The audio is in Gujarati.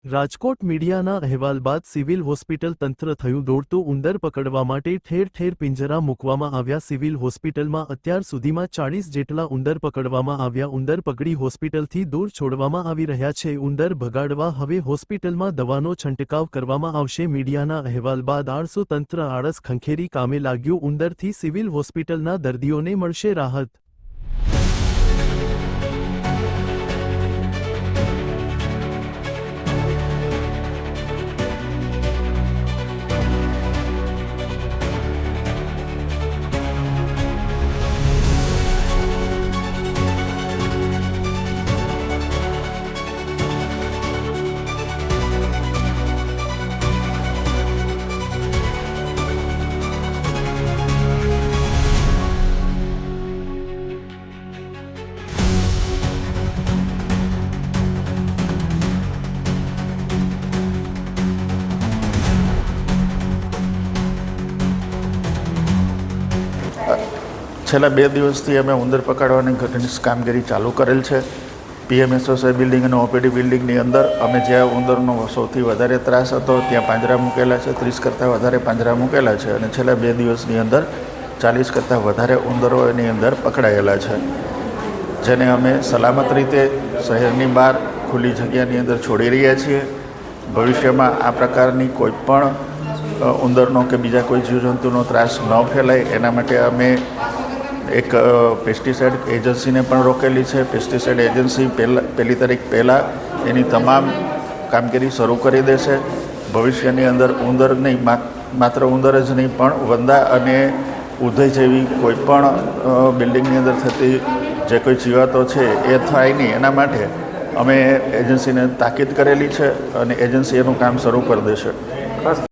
રાજકોટ મીડિયાના અહેવાલ બાદ સિવિલ હોસ્પિટલ તંત્ર થયું દોડતું ઉંદર પકડવા માટે ઠેર ઠેર પિંજરા મૂકવામાં આવ્યા। સિવિલ હોસ્પિટલમાં અત્યાર સુધીમાં 40 જેટલા ઉંદર પકડવામાં આવ્યા। ઉંદર પકડી હોસ્પિટલથી દૂર છોડવામાં આવી રહ્યા છે। ઉંદર ભગાડવા હવે હોસ્પિટલમાં દવાનો છંટકાવ કરવામાં આવશે। મીડિયાના અહેવાલ બાદ આળસુ તંત્ર આળસ ખંખેરી કામે લાગ્યું। ઉંદરથી સિવિલ હોસ્પિટલના દર્દીઓને મળશે રાહત। છેલ્લા 2 દિવસથી અમે ઉંદર પકડવાની ઘટની કામગીરી ચાલુ કરેલ છે। PMSOSI બિલ્ડિંગ અને OPD બિલ્ડિંગની અંદર અમે જ્યાં ઉંદરનો સૌથી વધારે ત્રાસ હતો ત્યાં પાંજરા મૂકેલા છે। 30 કરતાં વધારે પાંજરા મૂકેલા છે અને છેલ્લા 2 દિવસની અંદર 40 કરતાં વધારે ઉંદરો એની અંદર પકડાયેલા છે, જેને અમે સલામત રીતે શહેરની બહાર ખુલ્લી જગ્યાની અંદર છોડી રહ્યા છીએ। ભવિષ્યમાં આ પ્રકારની કોઈ પણ ઉંદરનો કે બીજા કોઈ જીવજંતુનો ત્રાસ ન ફેલાય એના માટે અમે એક પેસ્ટિસાઇડ એજન્સીને પણ રોકેલી છે। પેસ્ટિસાઇડ એજન્સી પહેલી તારીખ પહેલાં એની તમામ કામગીરી શરૂ કરી દેશે। ભવિષ્યની અંદર ઉંદર નહીં, માત્ર ઉંદર જ નહીં પણ વંદા અને ઉધઈ જેવી કોઈ પણ બિલ્ડિંગની અંદર થતી જે કોઈ જીવાતો છે એ થાય નહીં એના માટે અમે એજન્સીને તાકીદ કરેલી છે અને એજન્સી એનું કામ શરૂ કરી દેશે।